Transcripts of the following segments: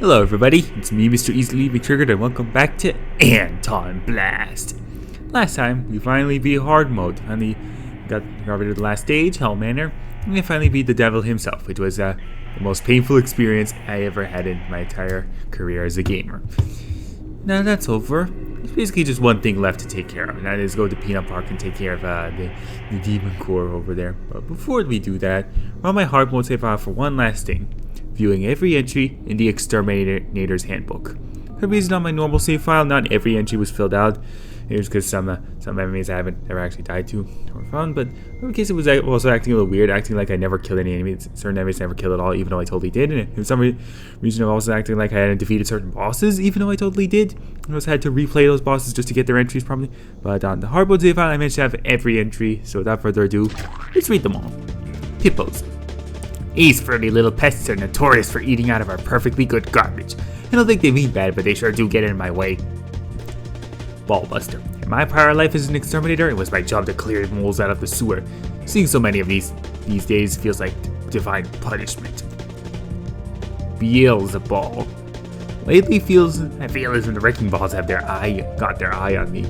Hello everybody, it's me Mr. Easily Be Triggered and welcome back to Antonblast. Last time we finally beat hard mode, finally got rid of the last stage, Hell Manor, and we finally beat the devil himself, which was the most painful experience I ever had in my entire career as a gamer. Now that's over, there's basically just one thing left to take care of, and that is go to Peanut Park and take care of the demon core over there. But before we do that, run my hard mode save file for one last thing. Viewing every entry in the Exterminator's handbook. For some reason on my normal save file, not every entry was filled out. It was because some enemies I haven't ever actually died to or found, but in case it was also acting a little weird, acting like I never killed any enemies. Certain enemies I never killed at all, even though I totally did. And for some reason, I was also acting like I hadn't defeated certain bosses, even though I totally did. I also had to replay those bosses just to get their entries, probably. But on the hard mode save file, I managed to have every entry. So without further ado, let's read them all. Hippos. These fruity little pests are notorious for eating out of our perfectly good garbage. I don't think they mean bad, but they sure do get in my way. Ballbuster. In my prior life as an exterminator, it was my job to clear moles out of the sewer. Seeing so many of these days feels like divine punishment. Beelzebub. Lately I feel as if the wrecking balls have got their eye on me.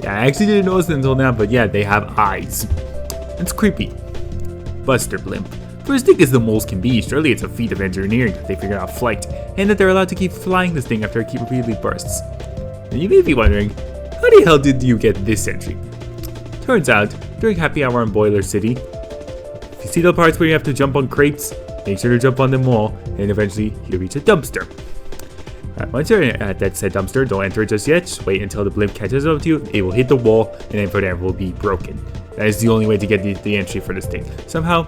Yeah, I actually didn't notice it until now, but yeah, they have eyes. It's creepy. Buster Blimp. For as thick as the moles can be, surely it's a feat of engineering that they figured out flight, and that they're allowed to keep flying this thing after it repeatedly bursts. And you may be wondering, how the hell did you get this entry? Turns out, during happy hour in Boiler City, if you see the parts where you have to jump on crates, make sure to jump on them all, and eventually you'll reach a dumpster. Once you're at that said dumpster, don't enter it just yet, just wait until the blimp catches up to you, it will hit the wall, and then from there will be broken. That is the only way to get the entry for this thing. Somehow,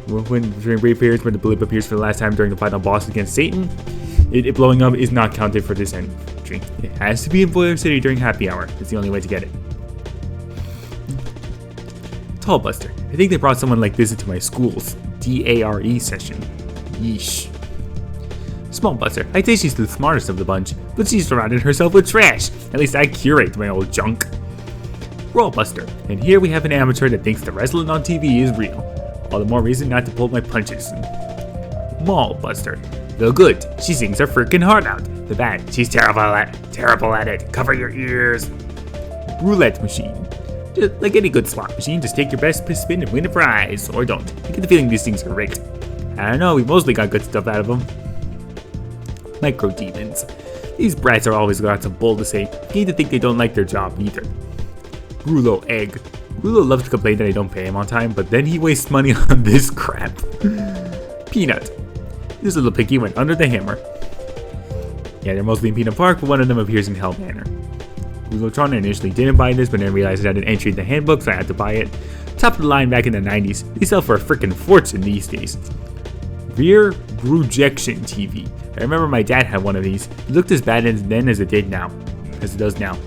during brief periods when the blimp appears for the last time during the final boss against Satan, it blowing up is not counted for this entry. It has to be in Boiler City during happy hour. It's the only way to get it. Tallbuster. I think they brought someone like this into my school's DARE session. Yeesh. Smallbuster. I'd say she's the smartest of the bunch, but she's surrounded herself with trash. At least I curate my old junk. Rollbuster. And here we have an amateur that thinks the wrestling on TV is real. All the more reason not to pull my punches. Mallbuster. The good. She sings her freaking heart out. The bad. She's terrible at it. Cover your ears. Roulette machine. Just like any good slot machine, just take your best spin and win a prize. Or don't. I get the feeling these things are rigged. I don't know, we mostly got good stuff out of them. Micro demons. These brats are always got some bull to say. You need to think they don't like their job either. Rulo egg. Rulo loves to complain that I don't pay him on time, but then he wastes money on this crap. Peanut. This little piggy went under the hammer. Yeah, they're mostly in Peanut Park, but one of them appears in Hell Manor. Rulotron initially didn't buy this, but then realized it had an entry in the handbook, so I had to buy it. Top of the line back in the 90s. They sell for a freaking fortune these days. Rear projection TV. I remember my dad had one of these. It looked as bad then as it did now. As it does now.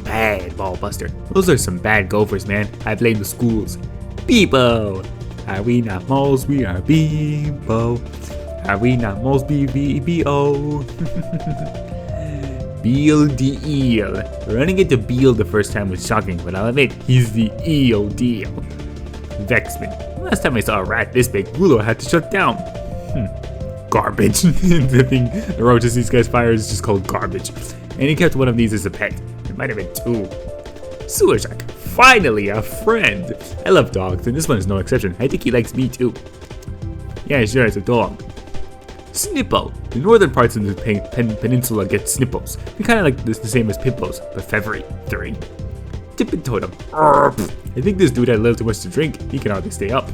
Bad Ballbuster. Those are some bad gophers, man. I blame the schools. Beebo. Are we not moles? We are Beebo. Are we not moles? B-B-B-O. Beal the Eel. Running into Beal the first time was shocking, but I'll admit, he's the eel deal. Vexman. Last time I saw a rat this big, Rulo had to shut down. Garbage. The roaches these guys fire is just called garbage. And he kept one of these as a pet. It might have been two. Sewer Shark. Finally, a friend. I love dogs, and this one is no exception. I think he likes me too. Yeah, sure, it's a dog. Snippo. The northern parts of the peninsula get snippos. They're kind of like the same as pimpos, but February 3. Tippin' Totem. I think this dude had a little too much to drink. He can hardly stay up.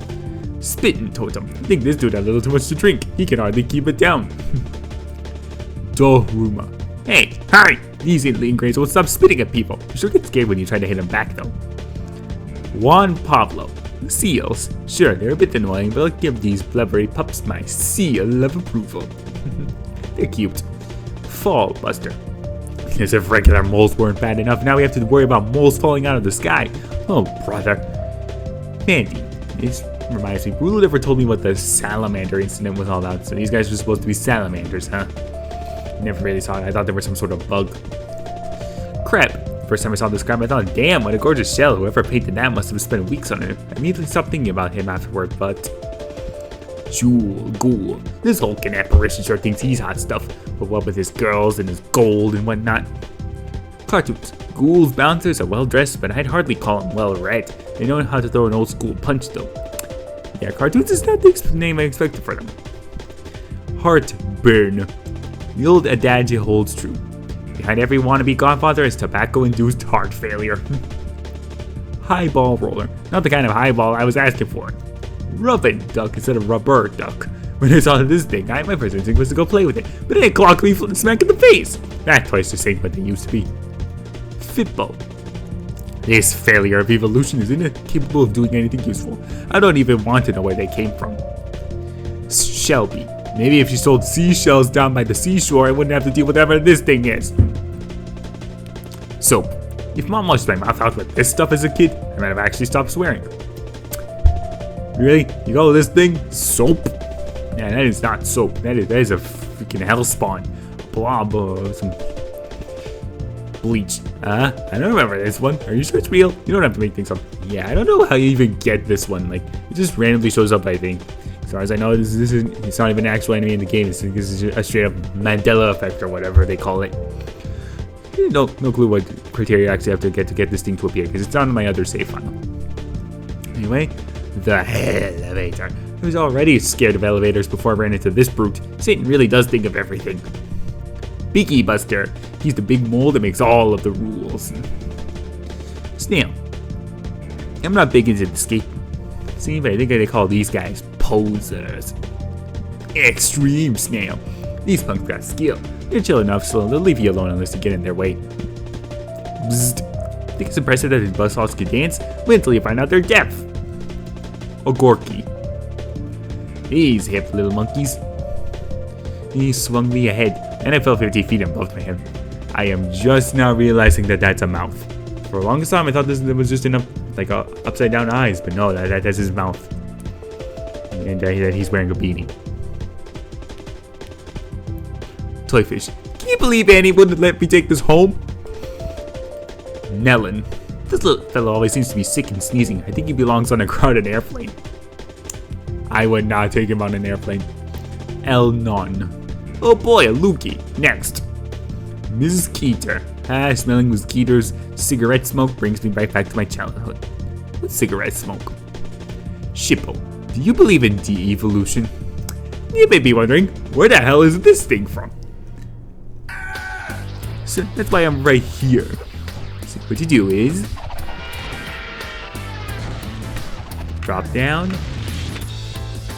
Spittin' Totem. I think this dude had a little too much to drink. He can hardly keep it down. Doruma. Hey, hurry! These alien grays will stop spitting at people. You sure get scared when you try to hit them back, though. Juan Pablo. Seals. Sure, they're a bit annoying, but I'll give these blubbery pups my seal of approval. They're cute. Fall Buster. As if regular moles weren't bad enough, now we have to worry about moles falling out of the sky. Oh, brother. Mandy. This reminds me, Bruno never told me what the salamander incident was all about, so these guys were supposed to be salamanders, huh? Never really saw it. I thought they were some sort of bug. Crab. First time I saw this crab, I thought, damn, what a gorgeous shell. Whoever painted that must have spent weeks on it. I immediately stopped thinking about him afterward, but... Jewel, Ghoul. This hulking apparition sure thinks he's hot stuff, but what with his girls and his gold and whatnot. Cartoons. Ghouls' bouncers are well dressed, but I'd hardly call them well read. They know how to throw an old school punch though. Yeah, cartoons is not the name I expected for them. Heartburn. The old adage holds true. Behind every wannabe godfather is tobacco-induced heart failure. Highball roller. Not the kind of highball I was asking for. Rubbin duck instead of rubber duck. When I saw this thing, my first instinct was to go play with it, but it clocked me smack in the face. That twice just ain't what they used to be. Fitbo. This failure of evolution is incapable of doing anything useful. I don't even want to know where they came from. Shelby. Maybe if she sold seashells down by the seashore, I wouldn't have to deal with whatever this thing is. Soap. If Mom washed my mouth out with this stuff as a kid, I might have actually stopped swearing. Really? You call this thing soap? Yeah, that is not soap. That is a freaking hellspawn. Blob of some bleach. I don't remember this one. Are you sure it's real? You don't have to make things up. Yeah, I don't know how you even get this one. Like, it just randomly shows up, I think. As far as I know, it's not even an actual enemy in the game. This is a straight up Mandela effect or whatever they call it. No clue what criteria I actually have to get this thing to appear, because it's on my other save file. Anyway, the elevator. I was already scared of elevators before I ran into this brute. Satan really does think of everything. Beaky Buster. He's the big mole that makes all of the rules. Snail. I'm not big into the skate. See, but I think they call these guys posers. Extreme Snail. These punks got skill. They're chill enough, so they'll leave you alone unless you get in their way. Bzzzt. Think it's impressive that these buzzsaws can dance? Wait until you find out they're deaf. Ogorki. These hip little monkeys. He swung me ahead, and I fell 50 feet above him. I am just now realizing that that's a mouth. For the longest time, I thought this was just a upside down eyes, but no, that's his mouth. And that he's wearing a beanie. Toyfish. Can you believe Annie wouldn't let me take this home? Nellen. This little fellow always seems to be sick and sneezing. I think he belongs on a crowded airplane. I would not take him on an airplane. Elnon. Oh boy, a loogie. Next. Mrs. Keeter. Smelling mosquitoes. Cigarette smoke brings me right back to my childhood. What's cigarette smoke? Shippo. Do you believe in de-evolution? You may be wondering, where the hell is this thing from? So that's why I'm right here. So what you do is drop down,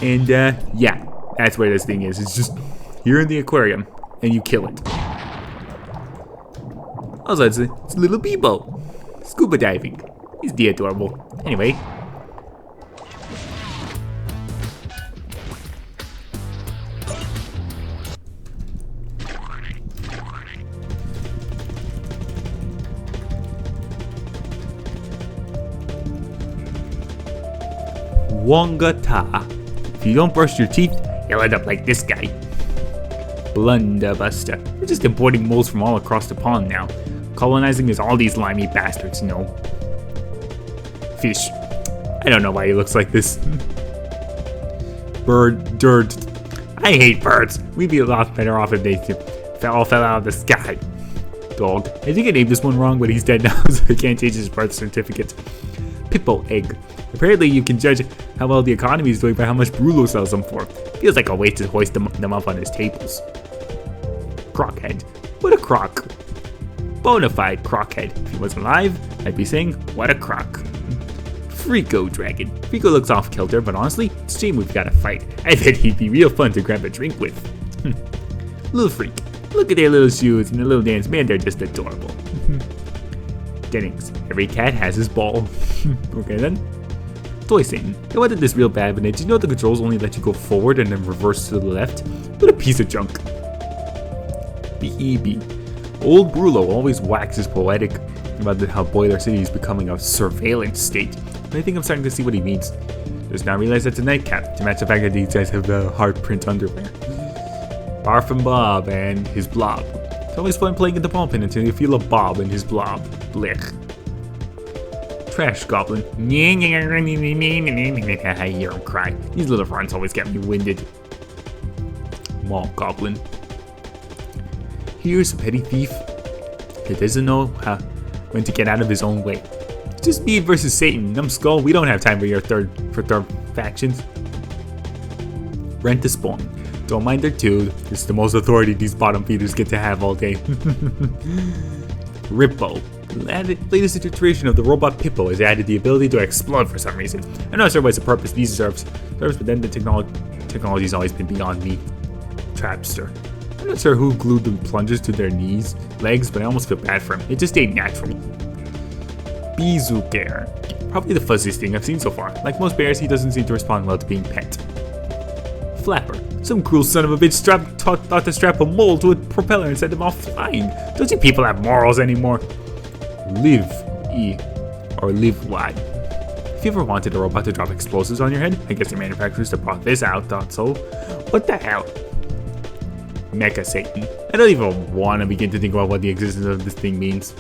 and yeah, that's where this thing is. It's just here in the aquarium, and you kill it. Also, it's a little Bebo, scuba diving. He's adorable. Anyway. Wongata. If you don't brush your teeth, you'll end up like this guy. Blunderbuster. We're just importing moles from all across the pond now. Colonizing is all these limey bastards know. Fish. I don't know why he looks like this. Bird. Dirt. I hate birds. We'd be a lot better off if they all fell out of the sky. Dog. I think I named this one wrong, but he's dead now, so I can't change his birth certificate. Pippo egg. Apparently you can judge how well the economy is doing by how much Brulo sells them for. Feels like a waste to hoist them up on his tables. Crockhead. What a crock. Bonafide crockhead. If he wasn't alive, I'd be saying, what a crock. Frico dragon. Frico looks off kilter, but honestly, it's a shame we've got to fight. I bet he'd be real fun to grab a drink with. Little freak. Look at their little shoes and their little dance. Man, they're just adorable. Dennings. Every cat has his ball. Okay then. Toy Satan. I wanted this real bad, but did you know the controls only let you go forward and then reverse to the left? What a piece of junk. B.E.B. Old Brulo always waxes poetic about how Boiler City is becoming a surveillance state. But I think I'm starting to see what he means. Just now realize that's a nightcap, to match the fact that these guys have the hard print underwear. Barf and Bob and his blob. It's always fun playing in the ball pin until you feel a bob in his blob. Blech. Trash goblin. I hear him cry. These little fronts always get me winded. Mall goblin. Here's a petty thief that doesn't know when to get out of his own way. Just me versus Satan. Numbskull, we don't have time for your third factions. Rent the spawn. Don't mind their two. It's the most authority these bottom feeders get to have all day. Rippo. Latest iteration of the robot Pippo has added the ability to explode for some reason. I'm not sure what's the purpose these serves, but then the technology's always been beyond me. Trapster. I'm not sure who glued the plungers to their legs, but I almost feel bad for him. It just ain't natural. Bezuker. Probably the fuzziest thing I've seen so far. Like most bears, he doesn't seem to respond well to being pet. Flapper. Some cruel son of a bitch thought to strap a mole to a propeller and send him off flying. Don't you people have morals anymore? Live E or live Y. If you ever wanted a robot to drop explosives on your head, I guess the manufacturers that brought this out thought so. What the hell? Mecha Satan. I don't even want to begin to think about what the existence of this thing means.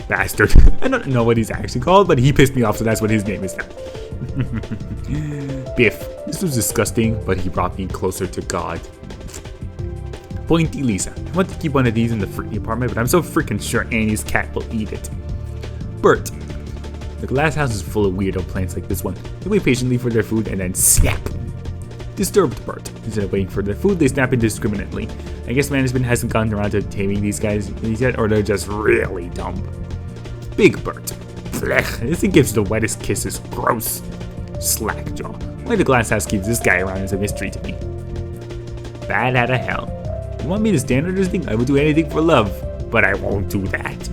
Bastard. I don't know what he's actually called, but he pissed me off, so that's what his name is now. Biff. This was disgusting, but he brought me closer to God. Pointy Lisa. I want to keep one of these in the free apartment, but I'm so freaking sure Annie's cat will eat it. Bert. The glass house is full of weirdo plants like this one. They wait patiently for their food and then snap. Disturbed Bert. Instead of waiting for their food, they snap indiscriminately. I guess management hasn't gotten around to taming these guys yet, or they're just really dumb. Big Bert. Blech, this thing gives the wettest kisses. Gross. Slackjaw. Why the glass house keeps this guy around is a mystery to me. Bad out of hell. You want me to stand under this thing? I will do anything for love, but I won't do that.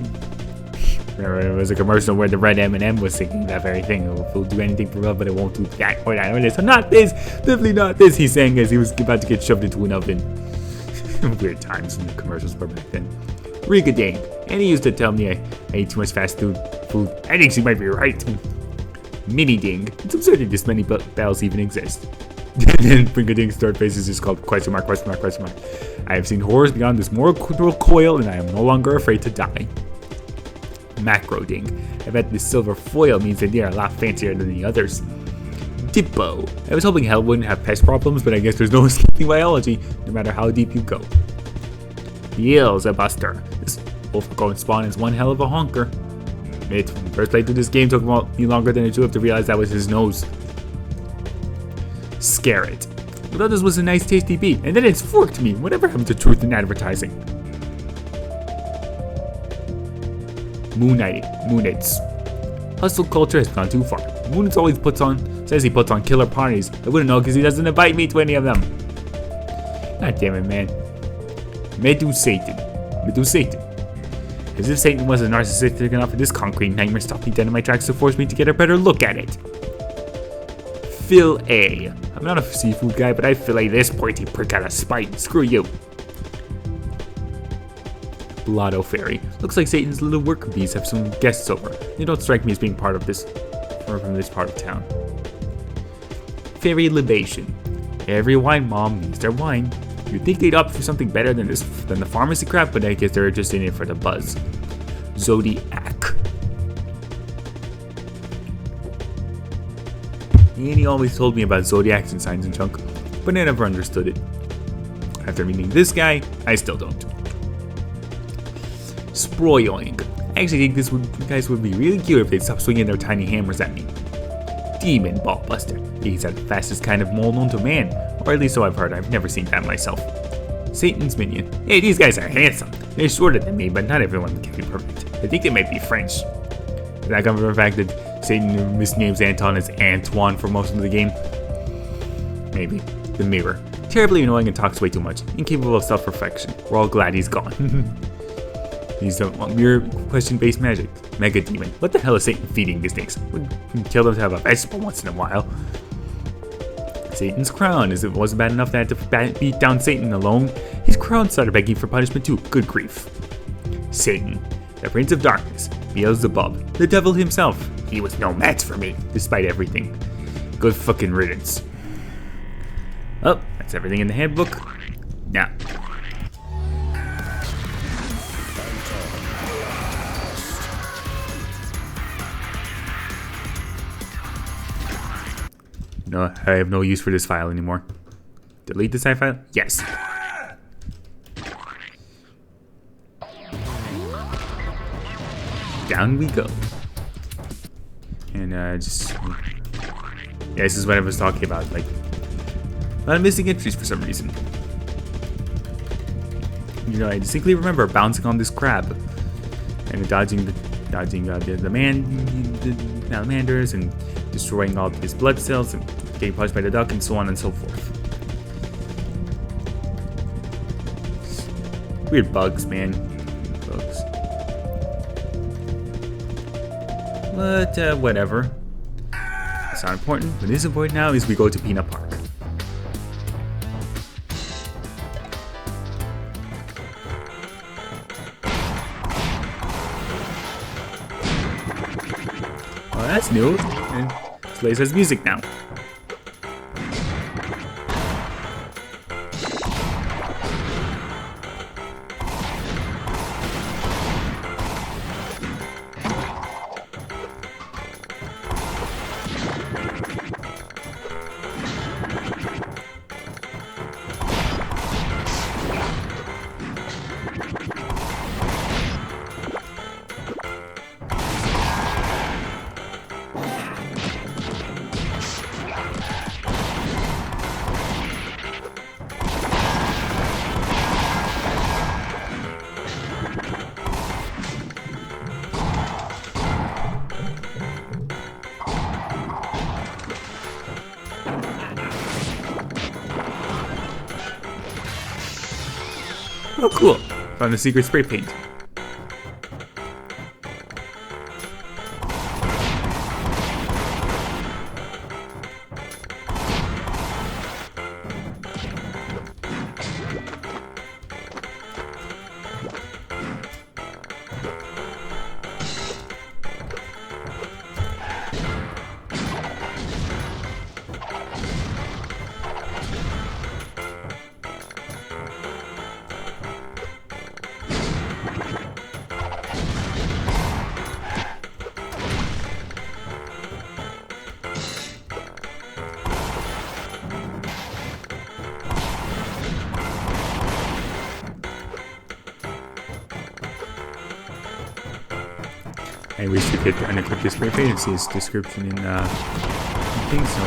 Remember, there was a commercial where the red M&M was singing that very thing. We'll do anything for love, but I won't do that or that or this. So not this, definitely not this, he sang as he was about to get shoved into an oven. Weird times when the commercials were back then. Rigadang. Annie used to tell me I ate too much fast food. I think she might be right. Mini Ding. It's absurd that this many bells even exist. Then Rigading's third face is just called question mark. I have seen horrors beyond this mortal coil, and I am no longer afraid to die. Macro Ding. I bet this silver foil means that they are a lot fancier than the others. Dippo. I was hoping hell wouldn't have pest problems, but I guess there's no escaping biology, no matter how deep you go. Beelzebuster. This wolf-going spawn is one hell of a honker. When first played through this game, took me longer than it should have to realize that was his nose. Scare it. I thought this was a nice tasty beat, and then it's forked me. Whatever happened to truth in advertising? Moonites. Hustle culture has gone too far. Moonits always says he puts on killer parties. I wouldn't know because he doesn't invite me to any of them. God damn it, man. Medu Satan. As if Satan wasn't narcissistic enough for this concrete nightmare stopped me dead in my tracks to force me to get a better look at it. Fillet. I'm not a seafood guy, but I fillet this pointy prick out of spite. Screw you. Blotto Fairy. Looks like Satan's little worker bees have some guests over. They don't strike me as being part of this, or from this part of town. Fairy Libation. Every wine mom needs their wine. You'd think they'd opt for something better than the pharmacy crap, but I guess they're just in it for the buzz. Zodiac. Annie always told me about zodiacs and signs and junk, but I never understood it. After meeting this guy, I still don't. Sproyoing. I actually think these guys would be really cute if they'd stop swinging their tiny hammers at me. Demon Ballbuster. He's the fastest kind of mole known to man, or at least so I've heard. I've never seen that myself. Satan's Minion. Hey, these guys are handsome. They're shorter than me, but not everyone can be perfect. I think they might be French. Does that come from the fact that Satan misnames Anton as Antoine for most of the game? Maybe. The Mirror. Terribly annoying and talks way too much. Incapable of self-reflection. We're all glad he's gone. He's a mirror question-based magic. Mega Demon. What the hell is Satan feeding these things? Would kill them to have a vegetable once in a while. Satan's crown. As it wasn't bad enough that I had to beat down Satan alone, his crown started begging for punishment too. Good grief. Satan. The Prince of Darkness. Beelzebub. The devil himself. He was no match for me, despite everything. Good fucking riddance. Oh, that's everything in the handbook. Now. No, I have no use for this file anymore. Delete the save file? Yes. Down we go. And just... Yeah, this is what I was talking about. Like, a lot of missing entries for some reason. You know, I distinctly remember bouncing on this crab and dodging the salamanders and destroying all his blood cells and getting punched by the duck and so on and so forth. Weird bugs, man. Bugs. But whatever. It's not important. What is important now is we go to Peanut Park. Oh, that's new. And this place has music now. Oh, cool. Found a secret spray paint. I wish you could unequip this spray paint and see its description in thing, so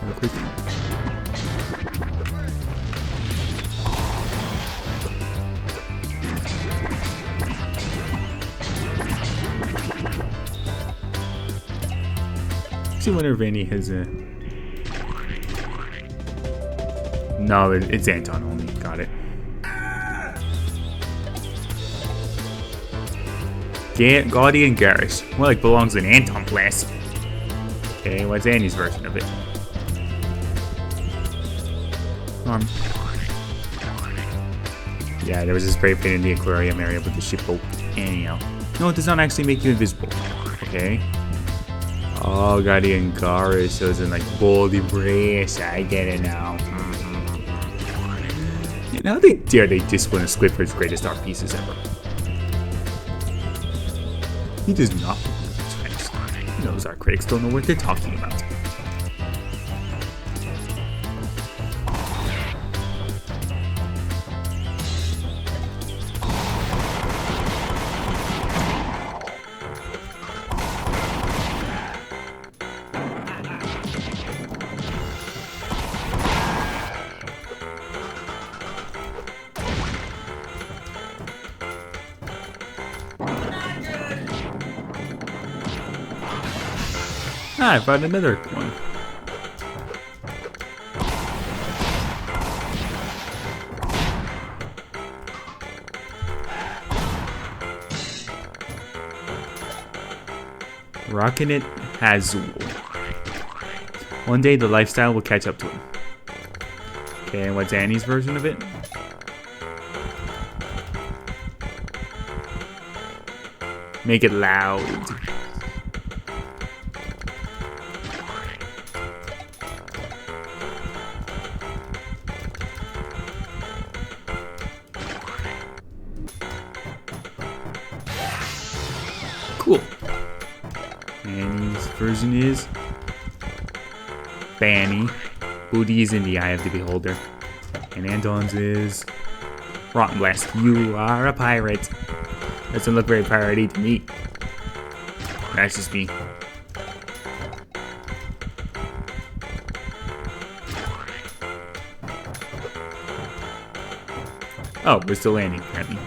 real quick. See, wonder if Annie has a... No, it's Anton only. Got it. Gaudy and garish. More like belongs in Antonblast. Okay, what's Annie's version of it? Yeah, there was a spray paint in the aquarium area with the ship boat. Anyhow. No, it does not actually make you invisible. Okay. Oh, Gaudy and garish. So it's in like bold embrace. I get it now. You know, how they dare they diss one of Squidward's greatest art pieces ever. He does not believe the text. He knows our critics don't know what they're talking about. Ah, I found another one. Rockin' It Hazul. One day the lifestyle will catch up to him. Okay, and what's Annie's version of it? Make it loud. Cool. Annie's version is Banny. Booty is in the eye of the beholder. And Anton's is Antonblast. You are a pirate. Doesn't look very piratey to me. That's just me. Oh, we're still landing, apparently.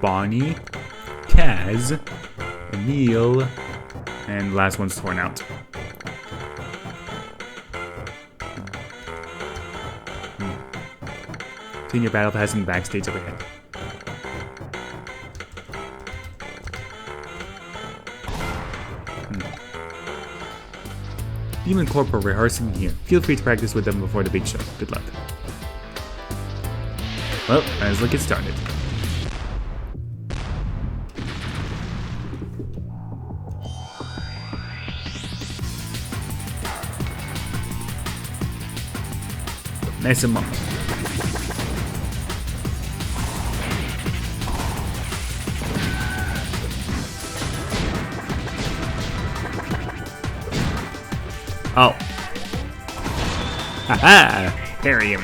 Bonnie, Kaz, Emil, and the last one's torn out. Senior Battle Pass in the backstage up ahead. Demon Corp are rehearsing here. Feel free to practice with them before the big show. Good luck. Well, let's get started. Nice and long. Oh. Haha! Parry him.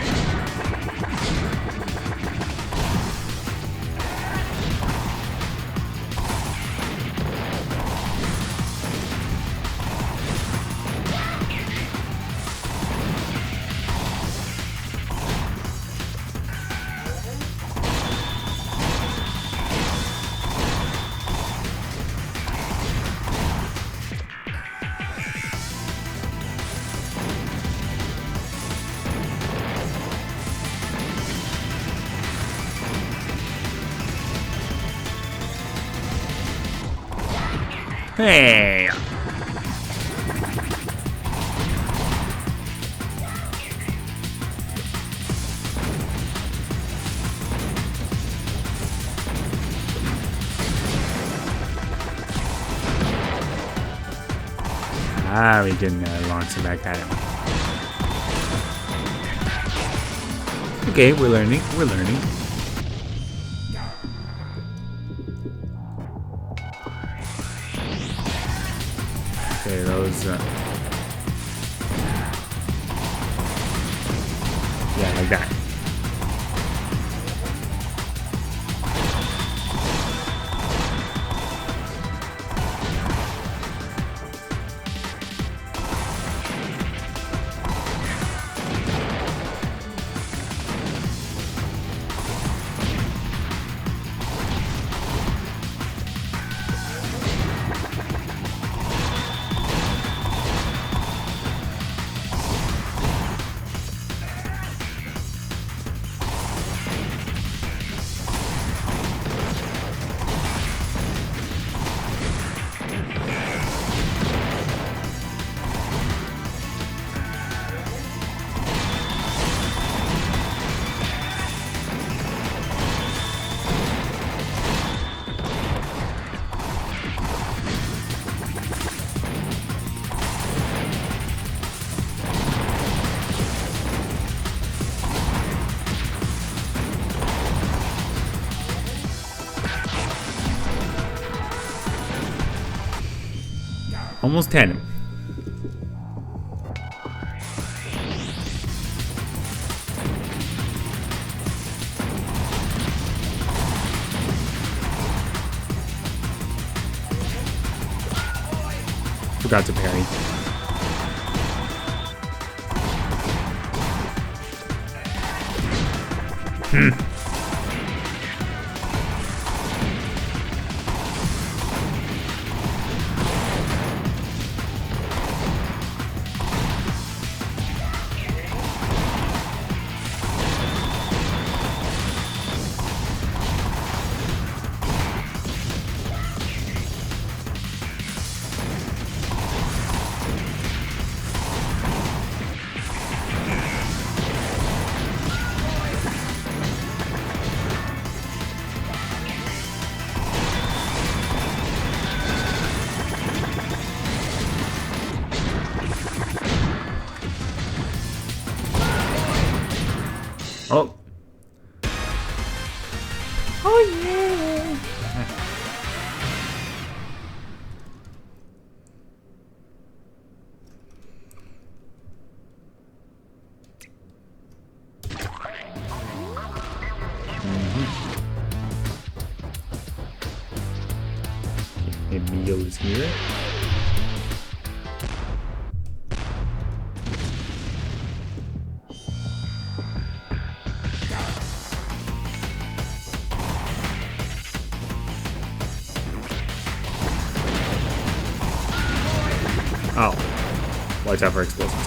Hey! Ah, we can launch him back at him. Okay, we're learning, we're learning. Okay, those, yeah, like that. Almost 10. Forgot to parry. Oh. Oh yeah. Emil's here. Oh. Watch out for explosions.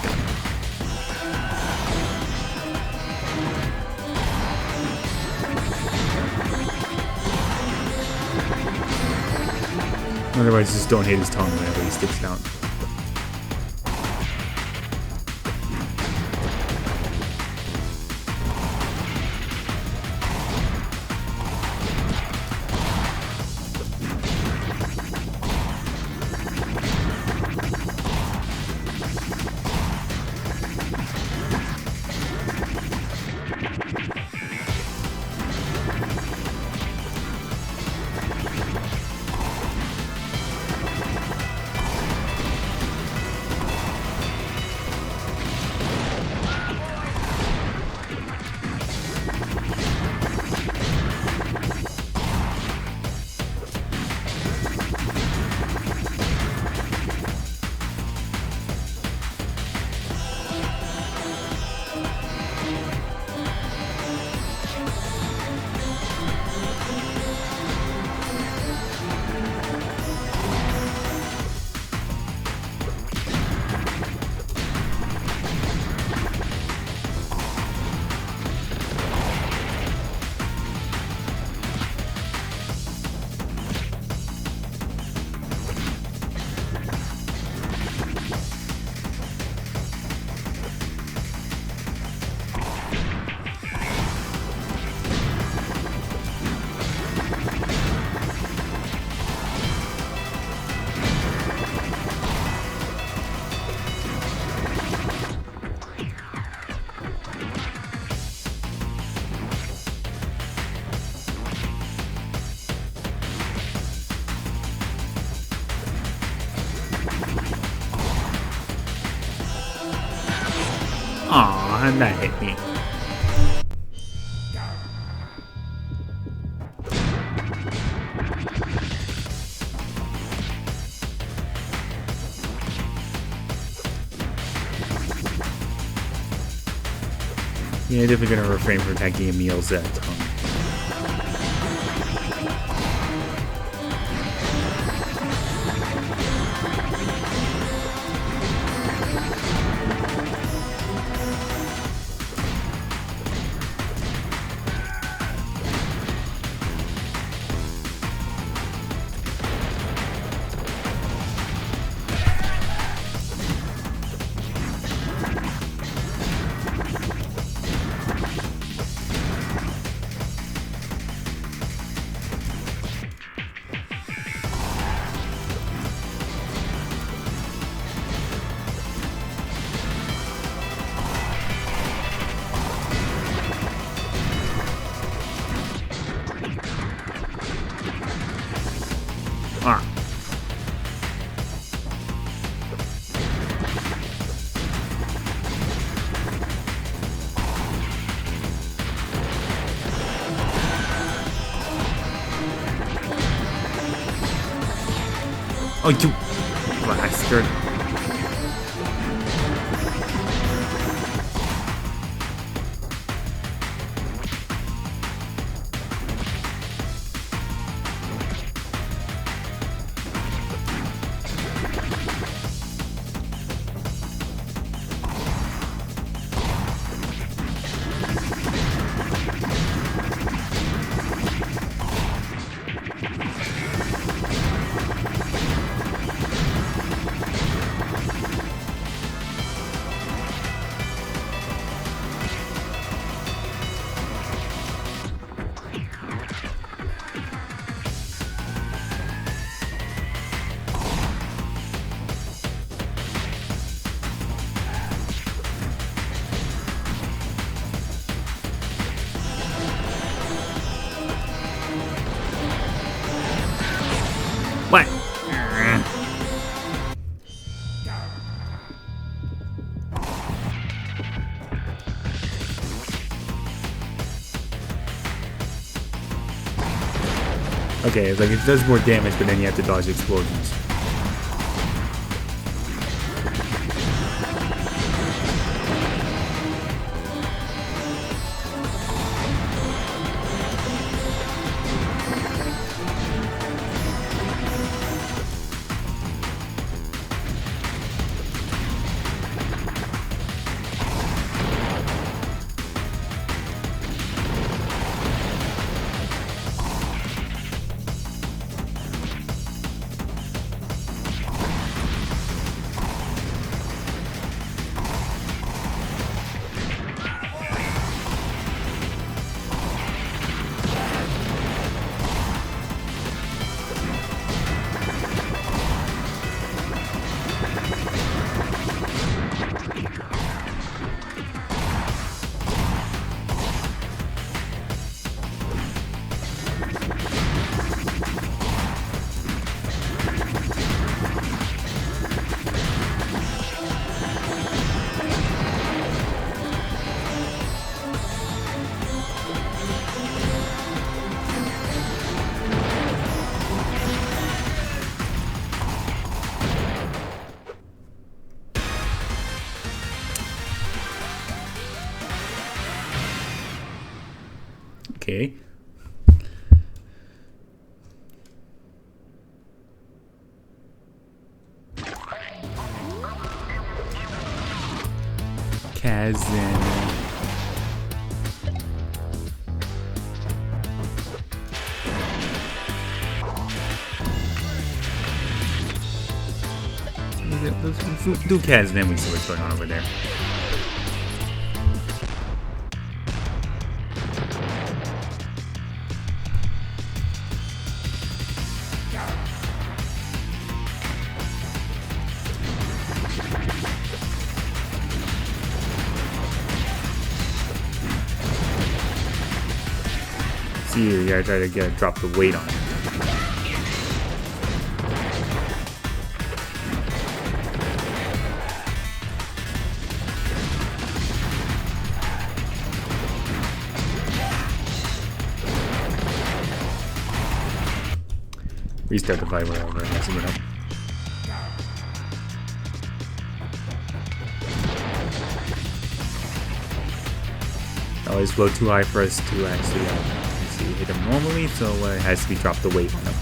Otherwise, just don't hit his tongue whenever he sticks it out. Aw, that hit me. Yeah, definitely gonna refrain from attacking Emil's tongue. Ah. Oh, you bastard. Okay, it's like it does more damage, but then you have to dodge explosions. Okay. Kazan. Let's do Kaz, then we see what's going on over there. See, you gotta try to drop the weight on it. Restart the fight wherever and messing it up. Always blow too high for us to actually hit him normally, so it has to be dropped the weight on him.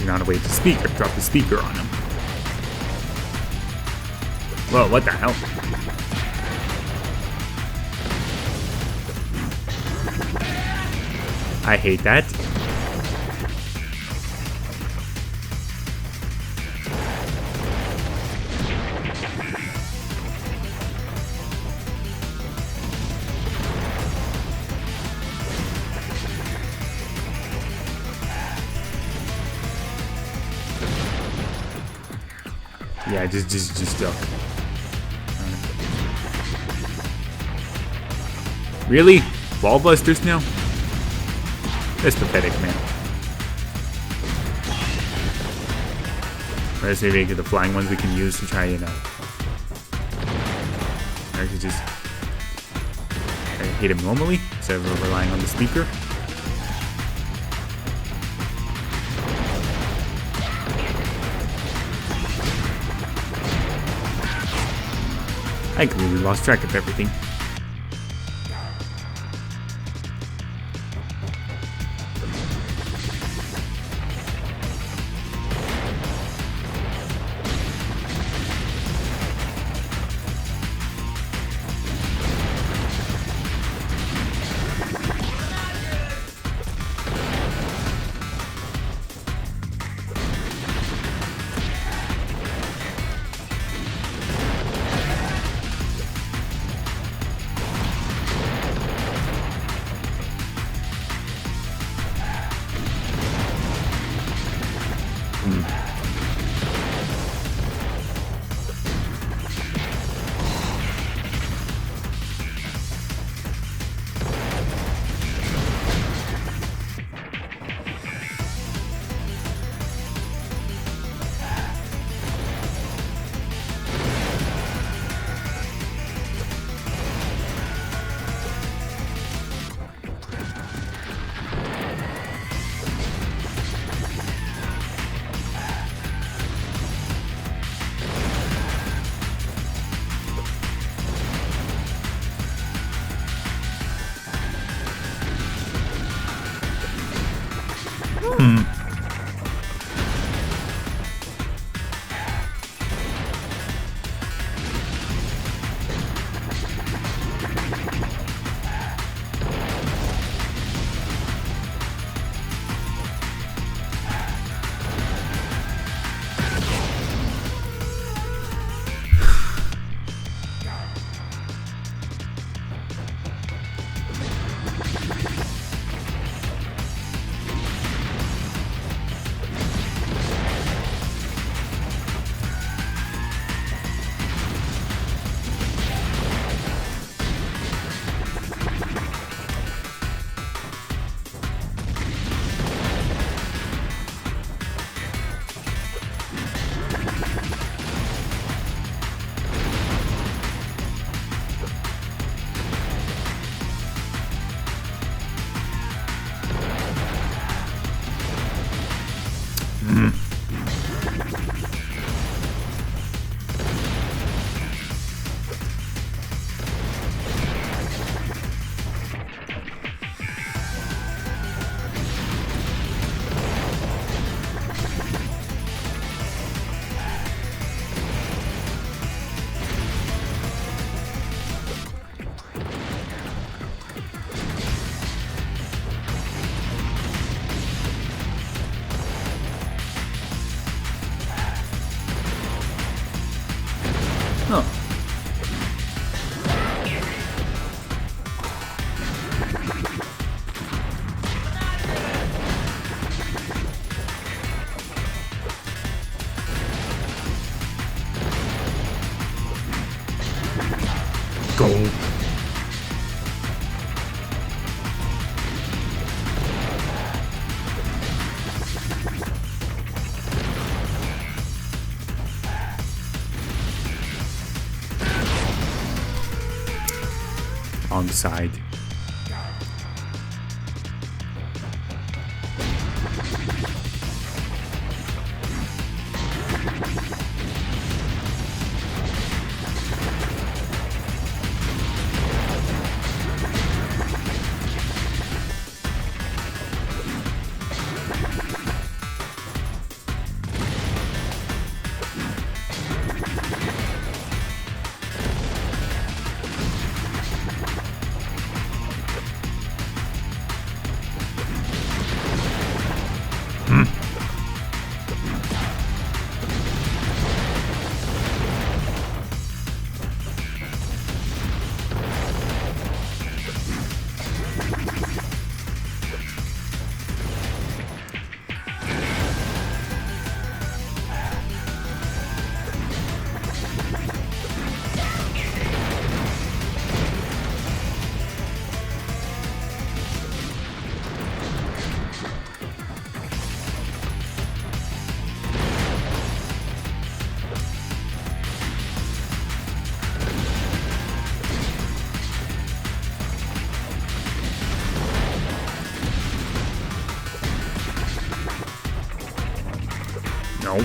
Not a way to speaker. Drop the speaker on him. Whoa, what the hell? I hate that. Yeah, just duck. Really? Ball busters now? That's pathetic, man. Or let's maybe get the flying ones we can use to try and actually just try to hit him normally instead of relying on the speaker. I completely lost track of everything. Oh. Go. On the side. No.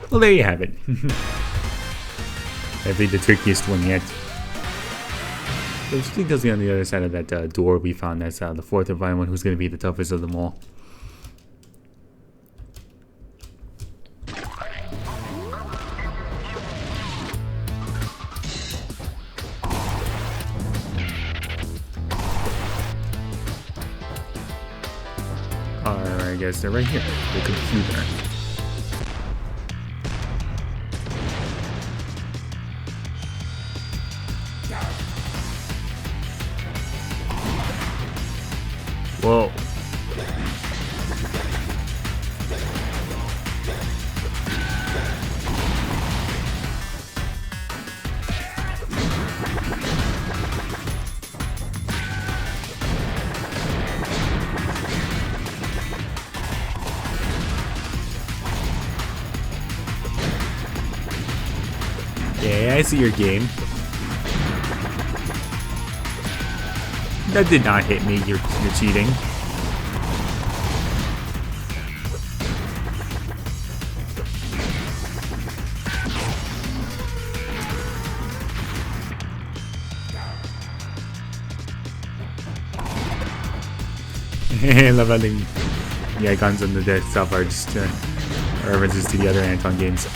Well, there you have it. I think the trickiest one yet. I think that's on the other side of that door we found. That's the fourth and final one, who's going to be the toughest of them all. I guess they're right here. The computer. Whoa. Yeah, I see your game. That did not hit me. You're cheating. I love how the icons on the desktop are just references to the other Anton games.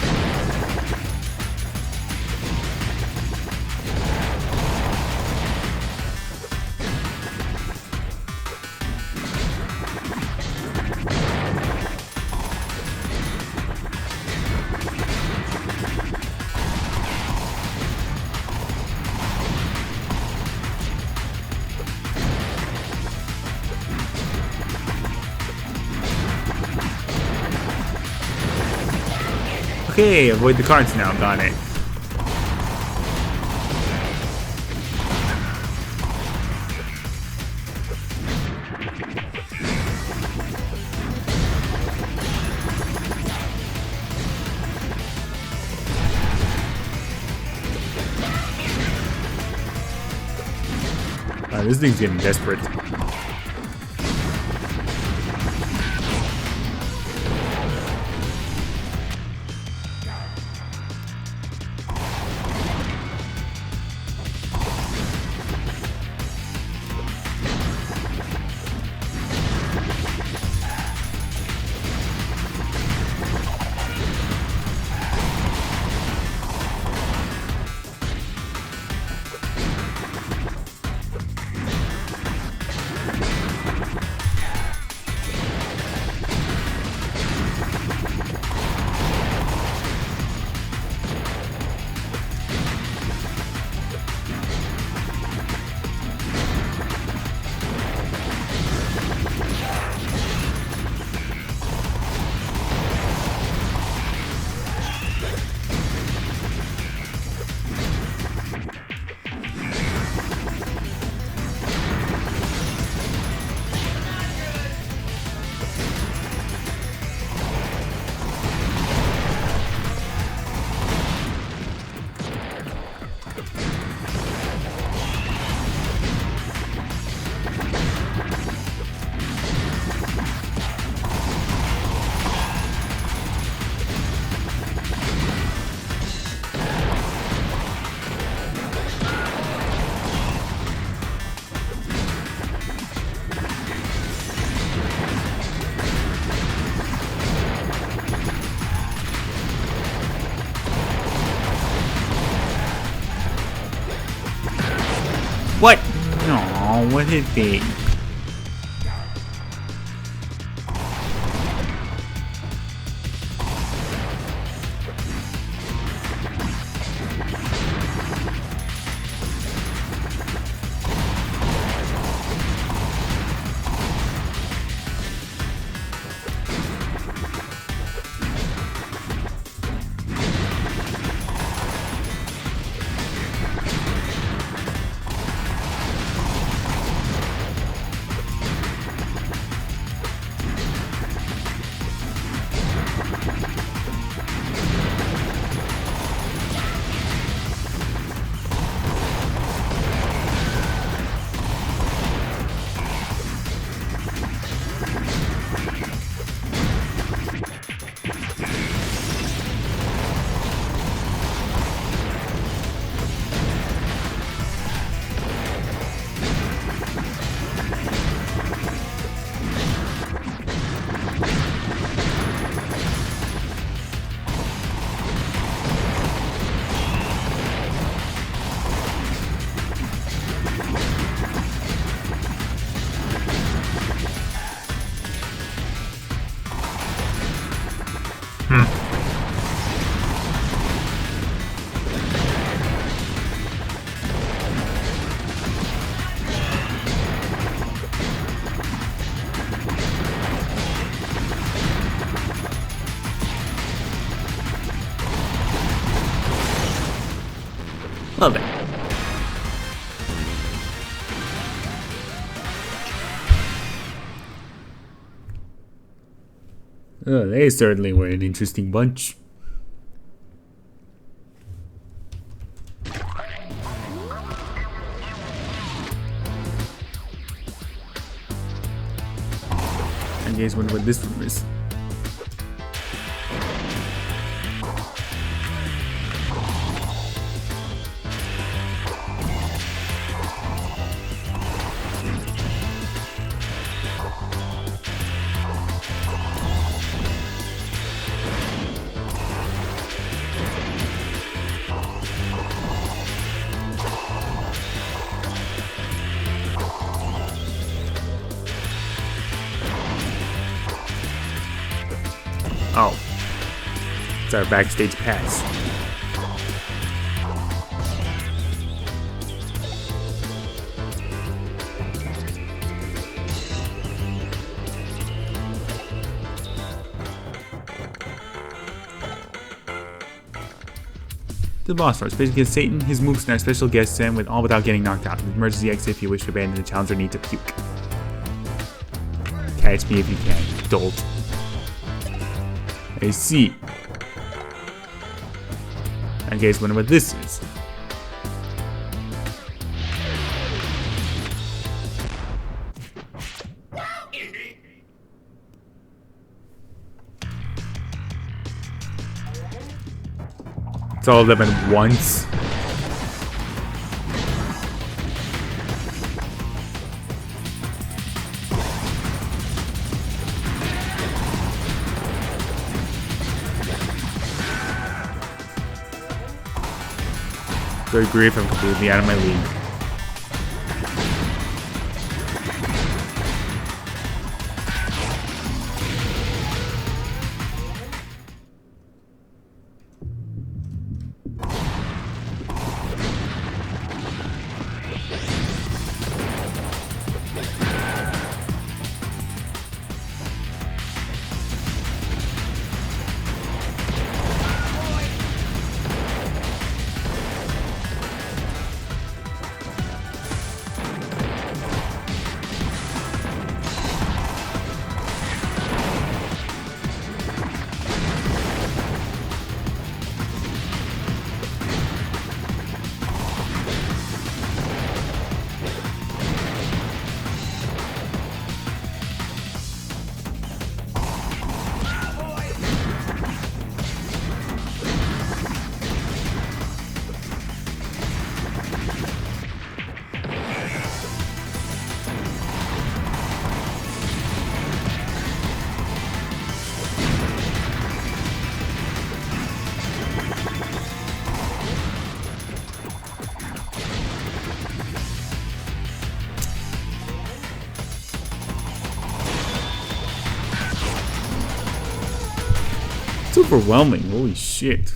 Okay, avoid the cards now, got it. This thing's getting desperate. What? No, what hit me? Well then. Oh, they certainly were an interesting bunch. I guess wonder what this room is. Oh. It's our backstage pass. The boss rush. Basically, it's Satan, his moves, and our special guest Sam with all without getting knocked out. An emergency exit if you wish to abandon the challenge or need to puke. Catch me if you can, dolt. I see. I guess wonder what this is. It's all of them at once. Good grief, I'm completely out of my league. It's overwhelming. Holy shit.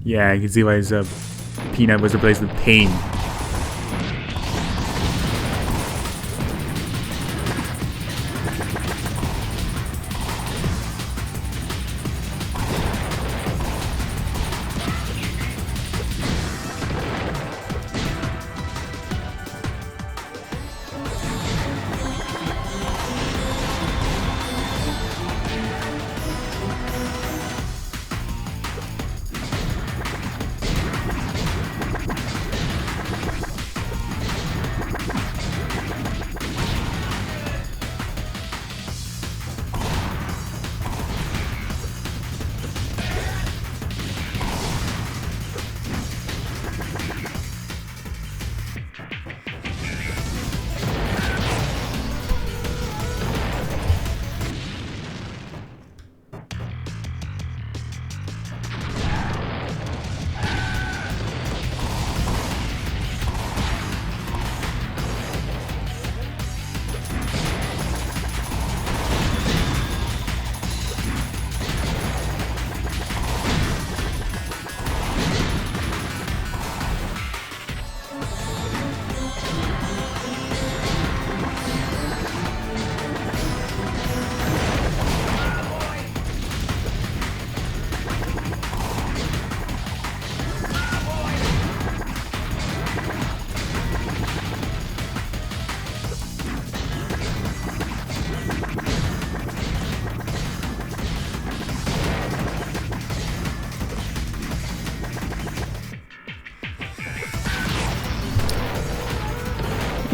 Yeah, I can see why his peanut was replaced with pain.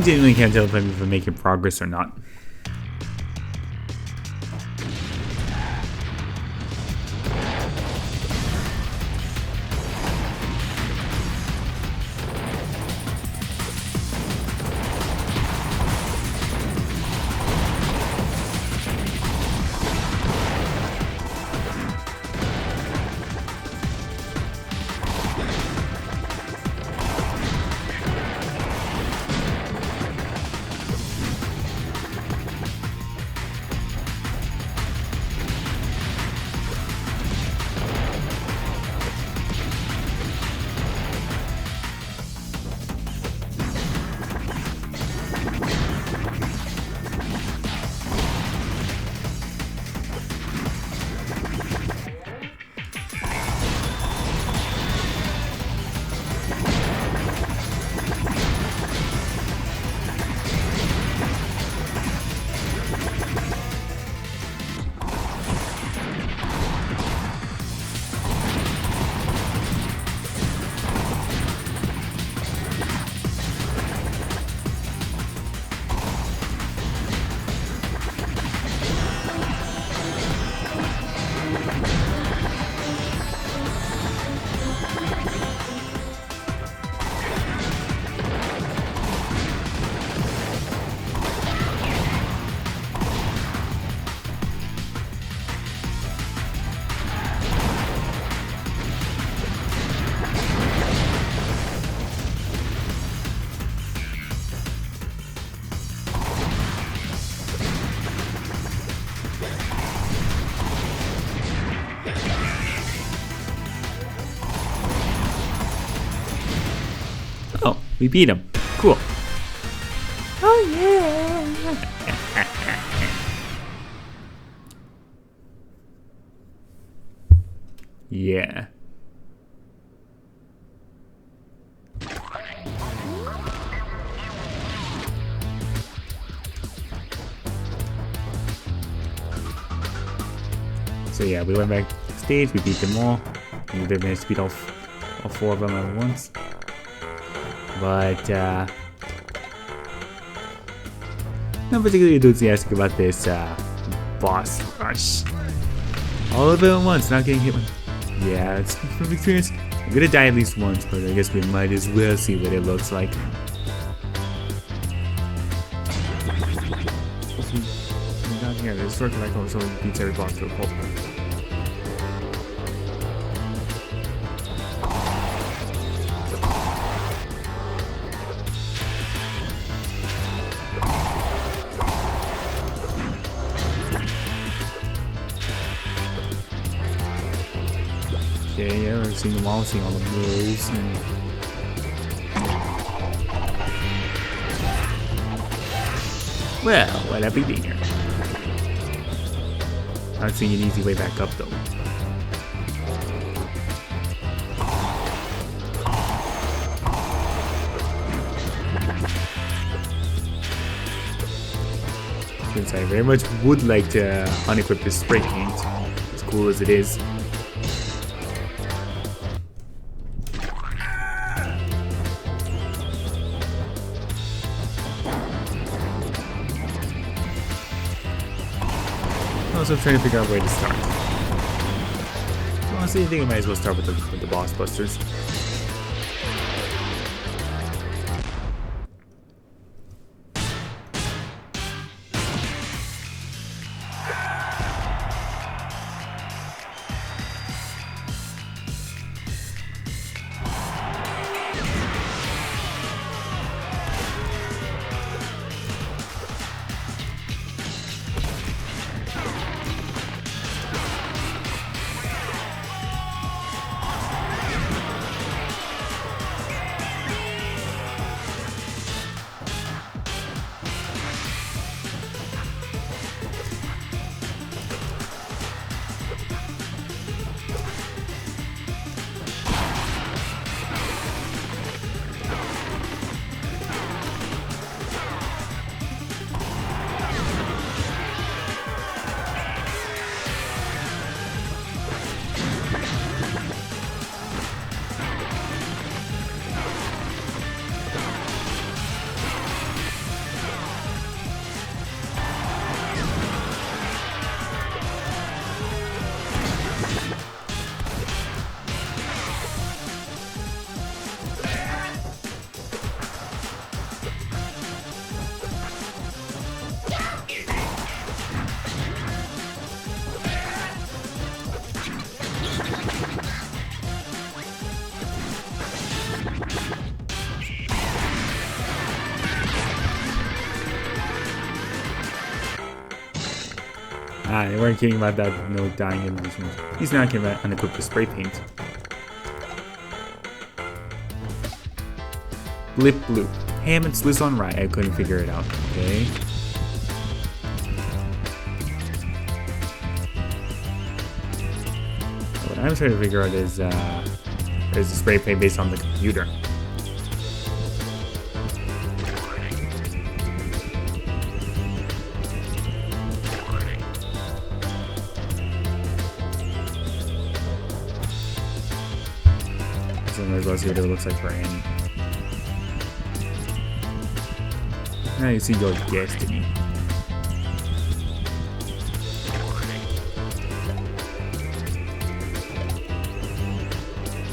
Genuinely can't tell if I'm making progress or not. Oh, we beat him. Cool. Oh yeah. Yeah. So yeah, we went back stage, we beat them all. We did manage to beat all four of them at once. But not particularly enthusiastic about this boss rush. All of it at once, not getting hit with... Yeah, it's from experience. I'm gonna die at least once, but I guess we might as well see what it looks like. Down here, there's a circle like also beats every boss to a pulp. Okay, yeah, I've seen them all, seeing all the moves. Well, what have we been here? Not seeing an easy way back up though. Since I very much would like to unequip this spray paint, as cool as it is. Also, I'm trying to figure out where to start. Honestly, I think I might as well start with the boss busters. Ah, they weren't kidding about that no dying animation. He's not kidding about unequipped with spray paint. Blip blue. Ham and Sliss on rye. I couldn't figure it out. Okay. What I'm trying to figure out is the spray paint based on the computer. So I might as well see what it looks like for Annie. Now you see your destiny.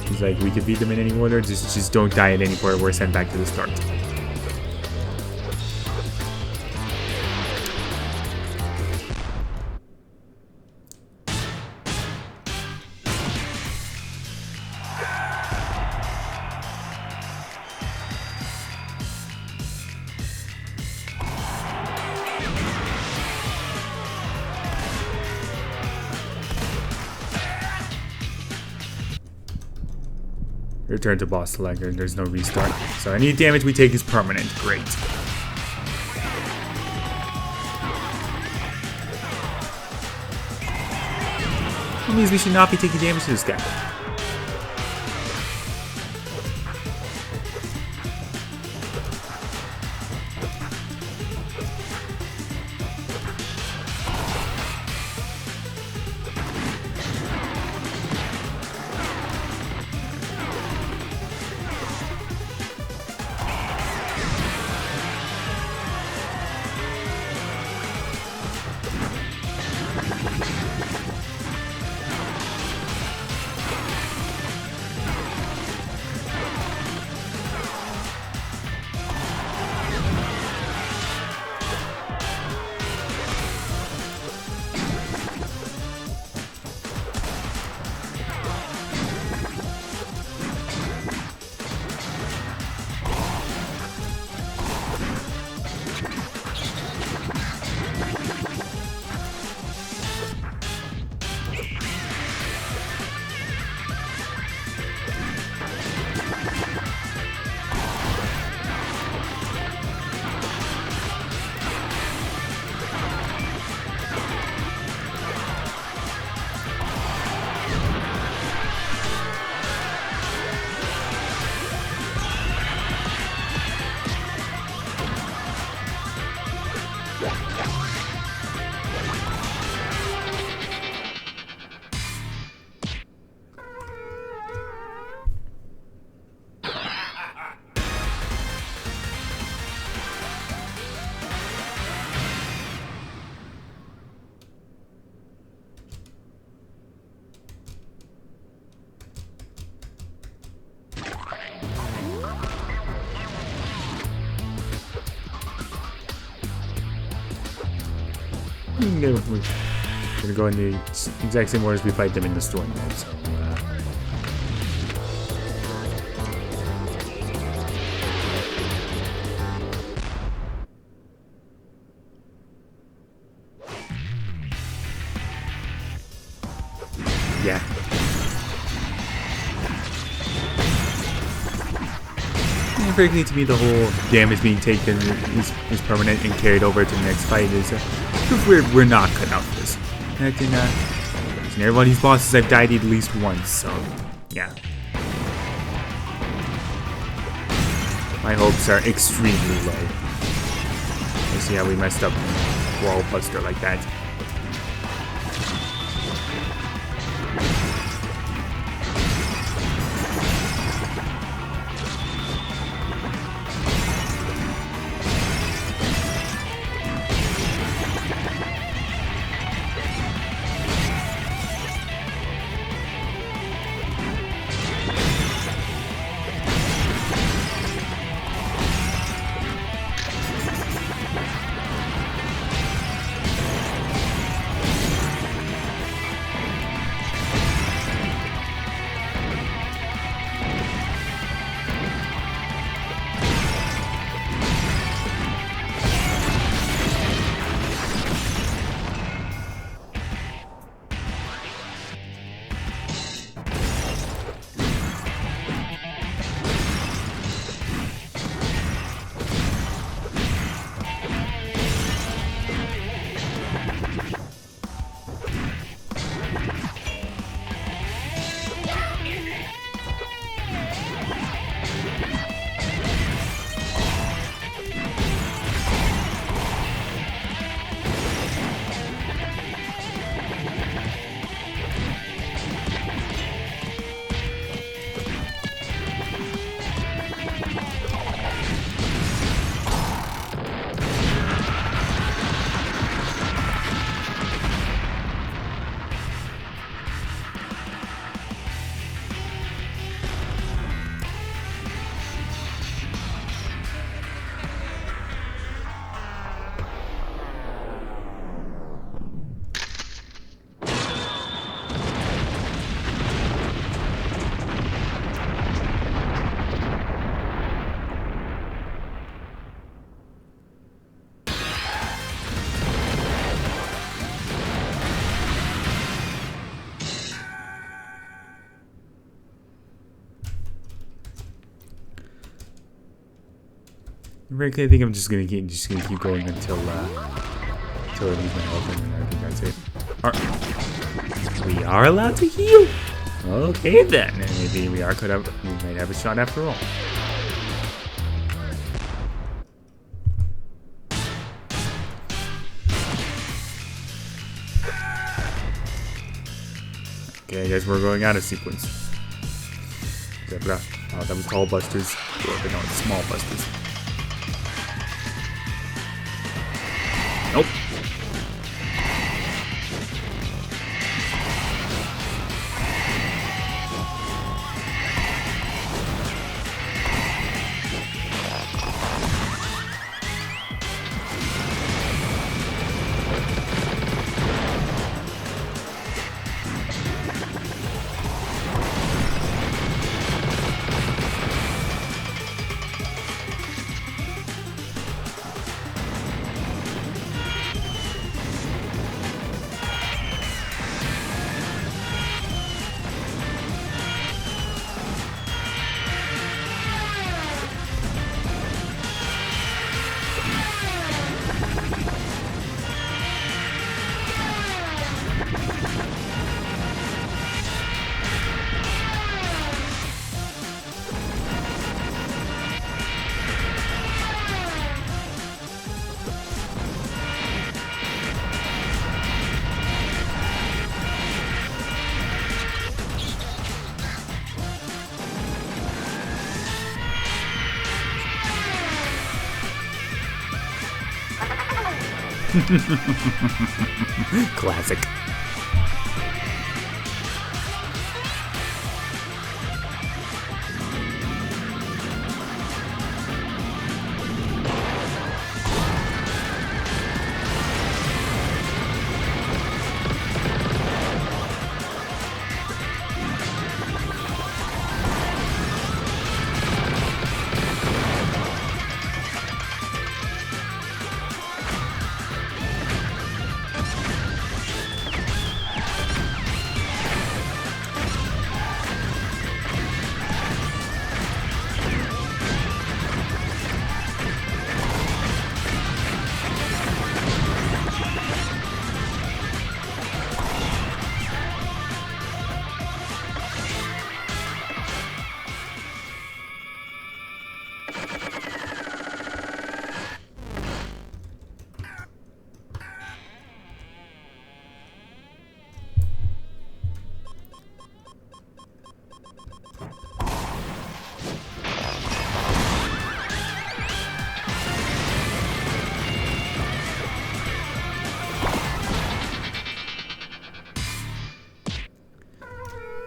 He's like, we could beat them in any order, just don't die at any point. We're sent back to the start. Return to boss selector. There's no restart. So any damage we take is permanent. Great. That means we should not be taking damage to this guy. We're gonna go in the exact same order as we fight them in the story mode. So. Yeah. And frankly, to me, the whole damage being taken is permanent and carried over to the next fight is proof we're not cut out for this. And in everybody's bosses, I've died at least once, so yeah. My hopes are extremely low. Let's see how we messed up Wall Buster like that. Frankly, I think I'm just gonna keep going until I lose my health, and I think that's it. We are allowed to heal. Okay then, and maybe we are cut out. We might have a shot after all. Okay, I guess we're going out of sequence. Zebra. Oh, that was Tall Busters. But no, it's Small Busters. Nope. Classic.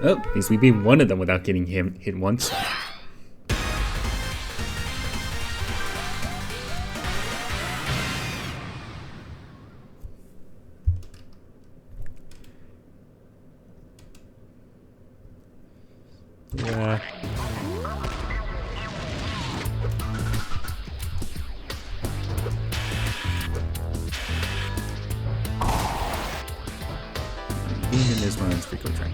Oh, at least we beat one of them without getting hit once. Yeah. Even this one's frequent train.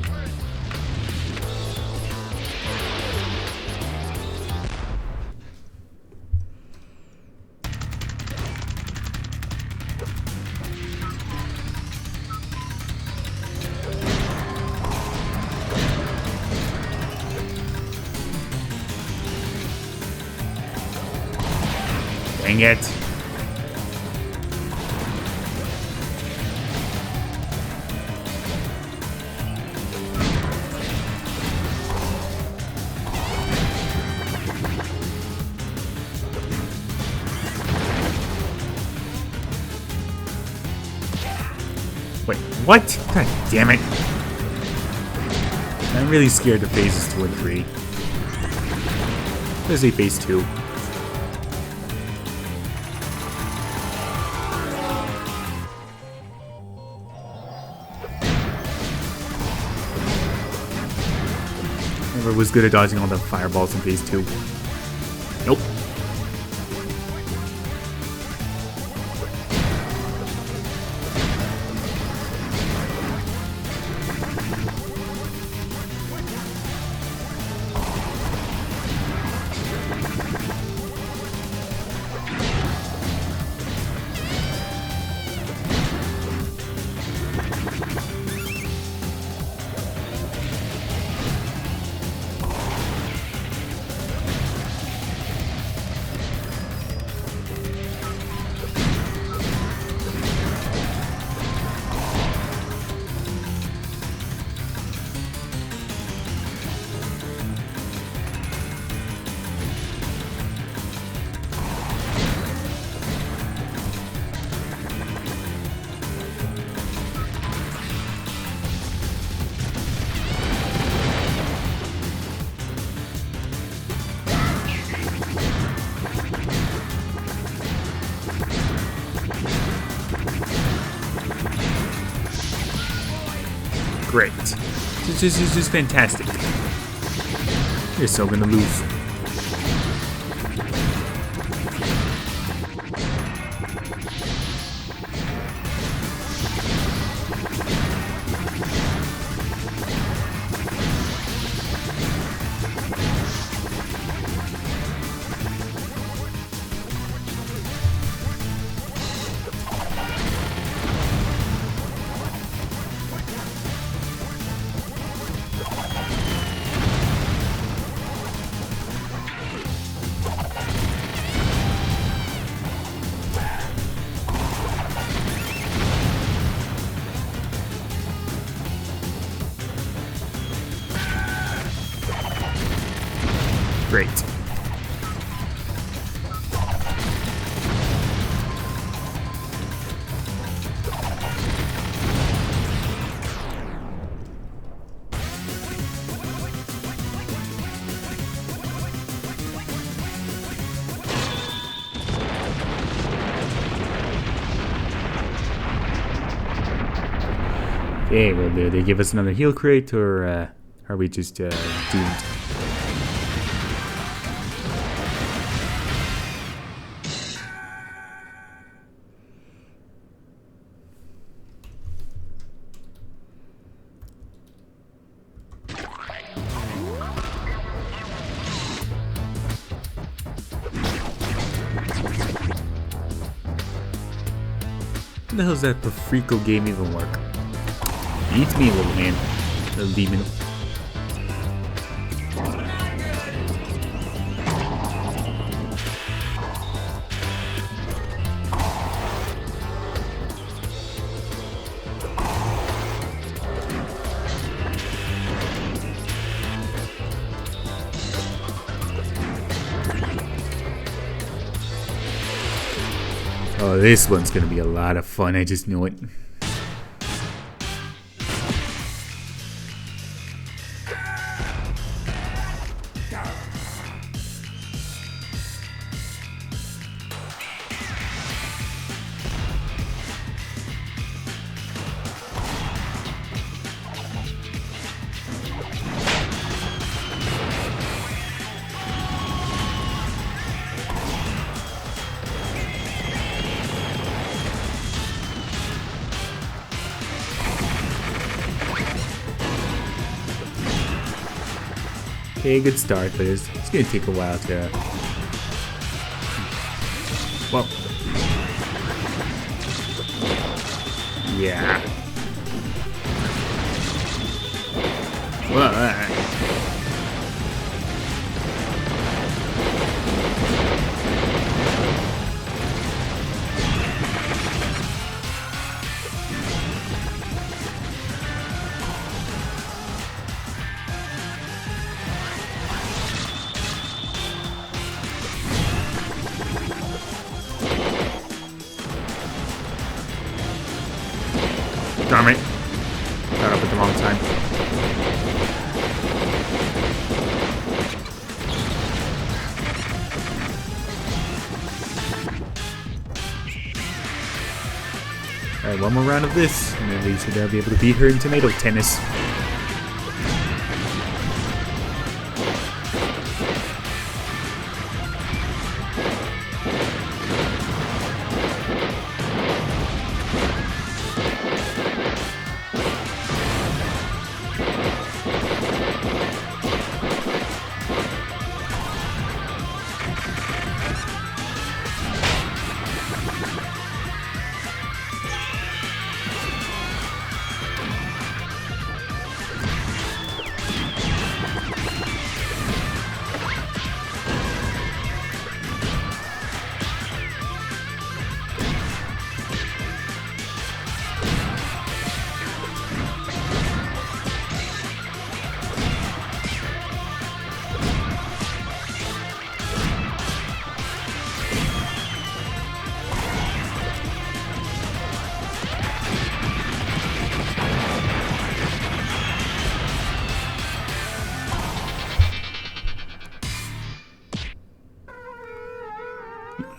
Dang it. Wait, what? God damn it. I'm really scared of phases 2 and 3. Let's say phase 2. Never was good at dodging all the fireballs in phase 2. Nope. Great. This is just fantastic. You're so gonna lose. Great. Okay, well, do they give us another heal crate, or are we just doomed? How the hell does that Paffrico game even work? Eat me, little man. Little demon. Oh, this one's gonna be a lot of fun, I just know it. Okay, good start, but it's gonna take a while to... Well... Yeah. Well, darn it. Got up at the wrong time. Alright, one more round of this, and then we should be able to beat her in tomato tennis.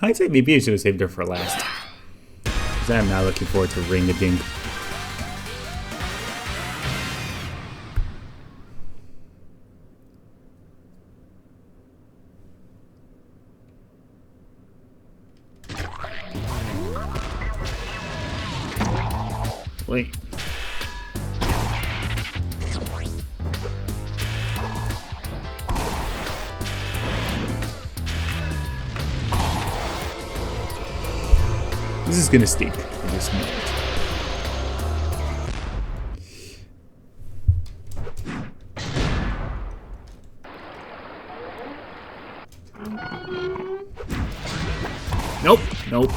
I'd say maybe I should have saved her for last. Because I'm now looking forward to Ring-a-Ding. Wait. This is gonna stink in this moment. Nope, nope.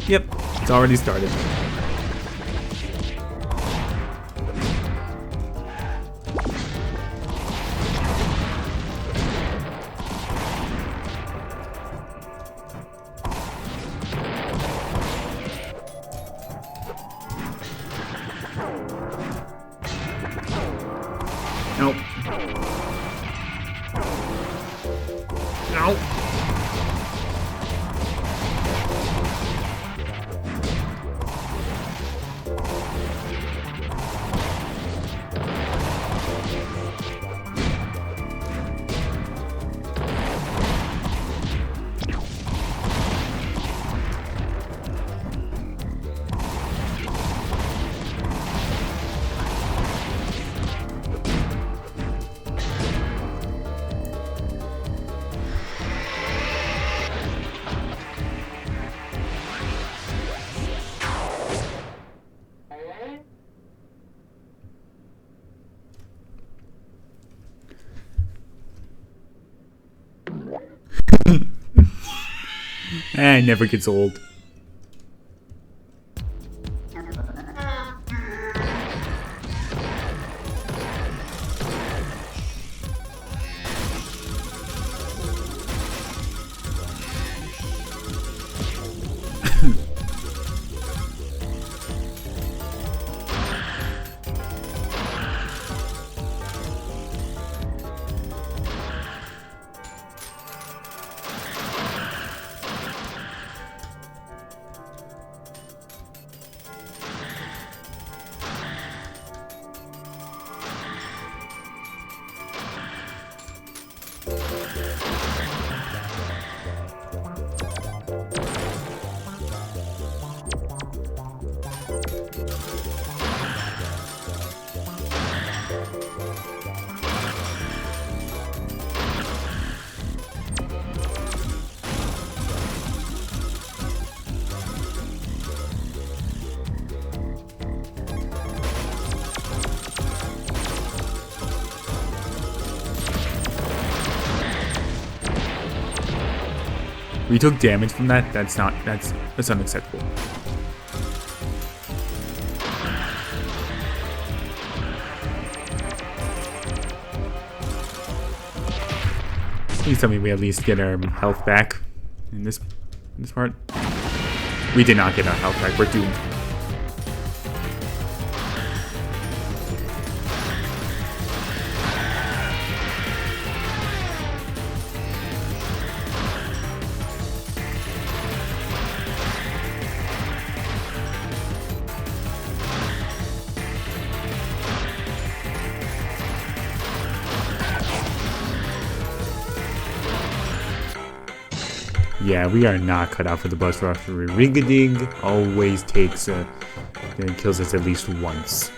Yep, it's already started. Nope. Nope. It never gets old. We took damage from that. That's unacceptable. Please tell me we at least get our health back in this part. We did not get our health back. We're doomed. Yeah, we are not cut out for the boss rush. Ring-a-ding always takes and kills us at least once.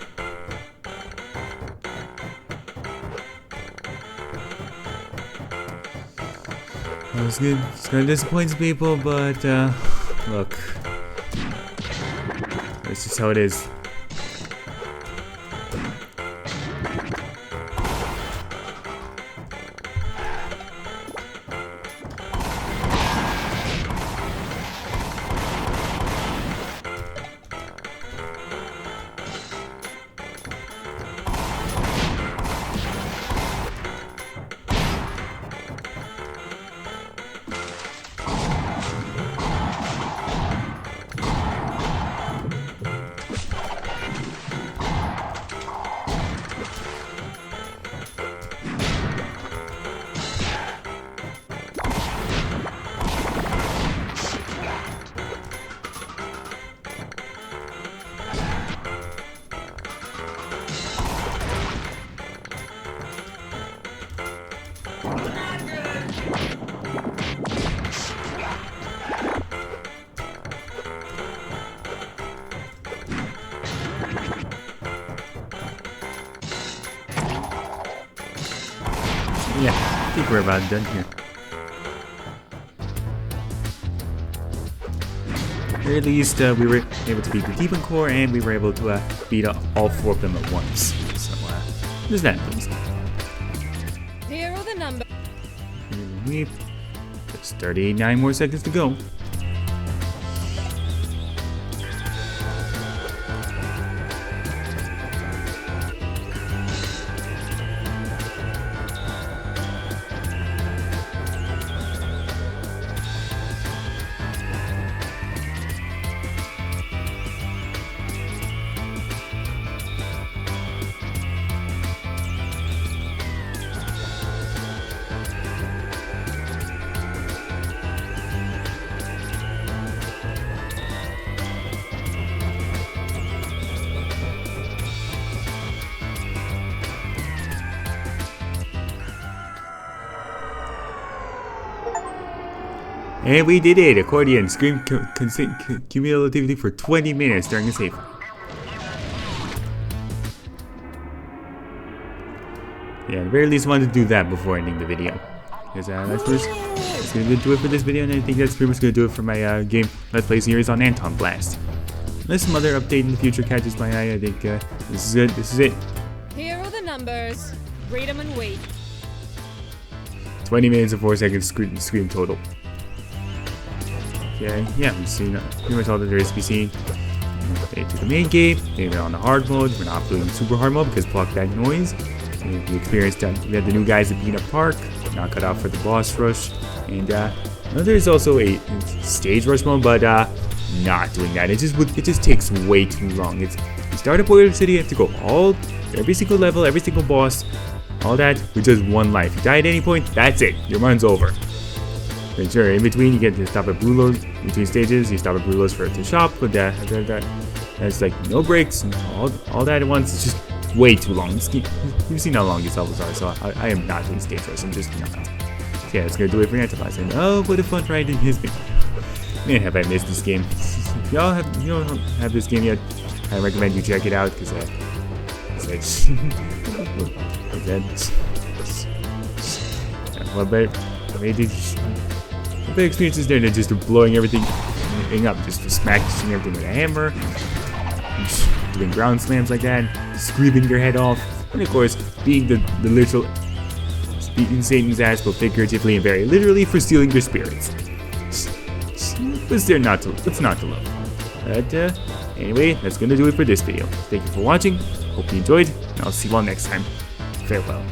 It's gonna disappoint people, but look, that's just how it is. Yeah, I think we're about done here. Or at least we were able to beat the Demon Core, and we were able to beat all 4 of them at once. So there's that at least. Here are the numbers. There's 39 more seconds to go. And we did it! Accordion screamed cumulatively for 20 minutes during the save. Yeah, at the very least I wanted to do that before ending the video. Because that's going to do it for this video, and I think that's pretty much going to do it for my game Let's Play series on Antonblast. Unless some other update in the future catches my eye, I think this is good. This is it. Here are the numbers. Read them and wait. 20 minutes and 4 seconds scream total. Okay, yeah, we've seen pretty much all that there is to be seen. Okay, to the main game, maybe on the hard mode. We're not doing super hard mode because block that noise. We experienced that. We had the new guys at Peanut Park, not cut out for the boss rush, and there's also a stage rush mode, but not doing that. It just takes way too long. You start at Boiler City, you have to go every single level, every single boss, all that with just one life. You die at any point, that's it. Your run's over. And sure, in between you get to stop at Blue Lows. Between stages, you stop at Blue Lows for it to shop, but that's like no breaks and all that at once. It's just way too long. You've seen how long these levels are, so I am not doing stage rush. I'm just not. So yeah, that's gonna do it for Antonblast. And oh, what a fun ride it has been. Man, have I missed this game. If you don't have this game yet, I recommend you check it out because what better experiences there than just blowing everything up, just smashing everything with a hammer, doing ground slams like that, screaming your head off, and of course being the literal beating Satan's ass, both figuratively and very literally, for stealing your spirits. but it's not to love. But anyway, that's gonna do it for this video. Thank you for watching. Hope you enjoyed, and I'll see you all next time. Farewell.